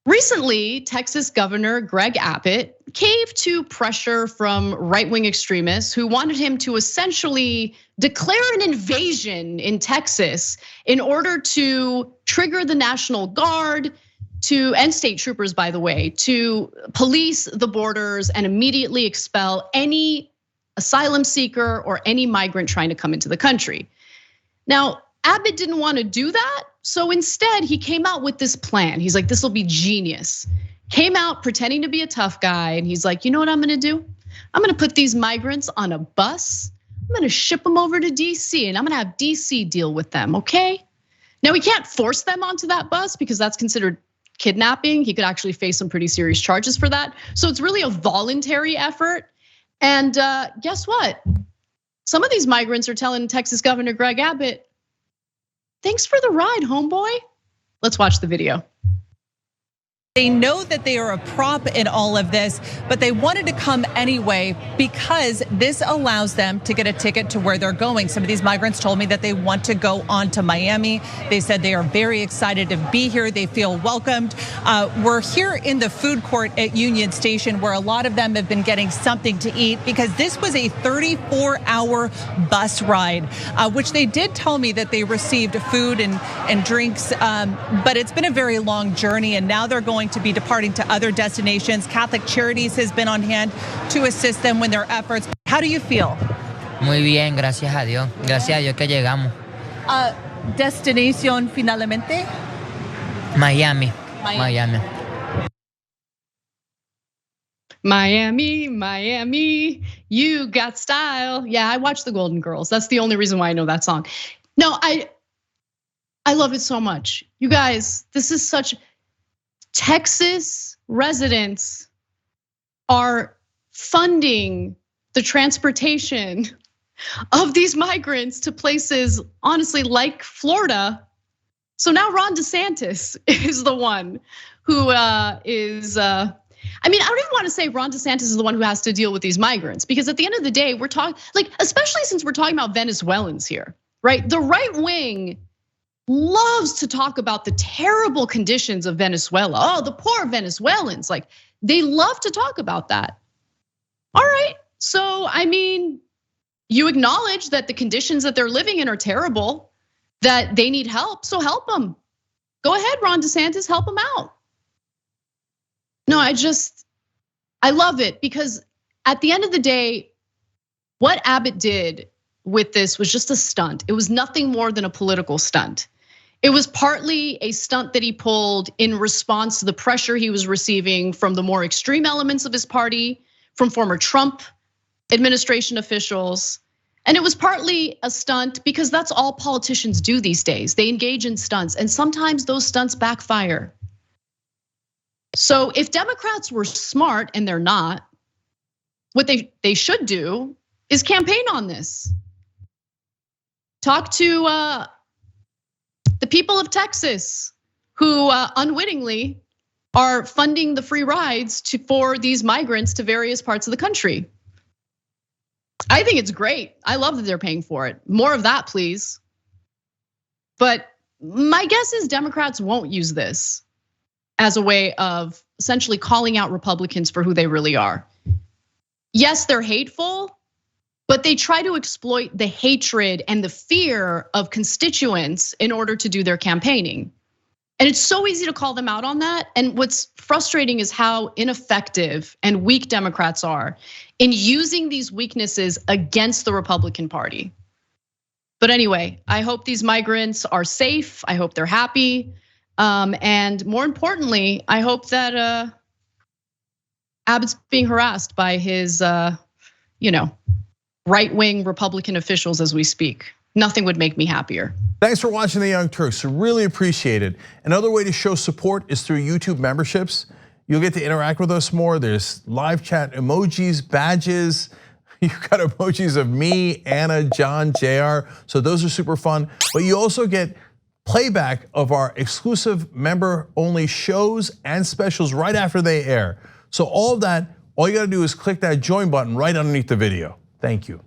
Recently, Texas Governor Greg Abbott caved to pressure from right-wing extremists who wanted him to essentially declare an invasion in Texas in order to trigger the National Guard and state troopers, by the way, to police the borders and immediately expel any asylum seeker or any migrant trying to come into the country. Now, Abbott didn't want to do that. So instead, he came out with this plan. He's like, this will be genius. Came out pretending to be a tough guy. And he's like, you know what I'm gonna do? I'm gonna put these migrants on a bus. I'm gonna ship them over to DC and I'm gonna have DC deal with them, okay? Now, we can't force them onto that bus because that's considered kidnapping. He could actually face some pretty serious charges for that. So it's really a voluntary effort. And guess what? Some of these migrants are telling Texas Governor Greg Abbott, thanks for the ride, homeboy. Let's watch the video. They know that they are a prop in all of this, but they wanted to come anyway because this allows them to get a ticket to where they're going. Some of these migrants told me that they want to go on to Miami. They said they are very excited to be here. They feel welcomed. We're here in the food court at Union Station where a lot of them have been getting something to eat because this was a 34-hour bus ride, which they did tell me that they received food and drinks, but it's been a very long journey and now they're going to be departing to other destinations. Catholic Charities has been on hand to assist them with their efforts. How do you feel? Muy bien, gracias a Dios. Gracias a Dios que llegamos. Destination finalmente? Miami. Miami, you got style. Yeah, I watched the Golden Girls. That's the only reason why I know that song. No, I love it so much. You guys, this is such. Texas residents are funding the transportation of these migrants to places, honestly, like Florida. So now Ron Desantis is the one who is, I mean, I don't even want to say Ron DeSantis is the one who has to deal with these migrants because at the end of the day, we're talking, like, especially since we're talking about Venezuelans here, right? The right wing loves to talk about the terrible conditions of Venezuela. Oh, the poor Venezuelans, like they love to talk about that. All right, so I mean, you acknowledge that the conditions that they're living in are terrible, that they need help, so help them. Go ahead, Ron DeSantis, help them out. No, I love it because at the end of the day, what Abbott did with this was just a stunt. It was nothing more than a political stunt. It was partly a stunt that he pulled in response to the pressure he was receiving from the more extreme elements of his party, from former Trump administration officials. And it was partly a stunt because that's all politicians do these days. They engage in stunts and sometimes those stunts backfire. So if Democrats were smart and they're not, what they should do is campaign on this. Talk to the people of Texas who unwittingly are funding the free rides for these migrants to various parts of the country. I think it's great. I love that they're paying for it. More of that, please. But my guess is Democrats won't use this as a way of essentially calling out Republicans for who they really are. Yes, they're hateful, but they try to exploit the hatred and the fear of constituents in order to do their campaigning. And it's so easy to call them out on that. And what's frustrating is how ineffective and weak Democrats are in using these weaknesses against the Republican Party. But anyway, I hope these migrants are safe. I hope they're happy. And more importantly, I hope that Abbott's being harassed by his, right-wing Republican officials as we speak. Nothing would make me happier. Thanks for watching The Young Turks, really appreciate it. Another way to show support is through YouTube memberships. You'll get to interact with us more. There's live chat emojis, badges. You've got emojis of me, Anna, John, JR. So those are super fun. But you also get playback of our exclusive member-only shows and specials right after they air. So all of that, all you gotta do is click that join button right underneath the video. Thank you.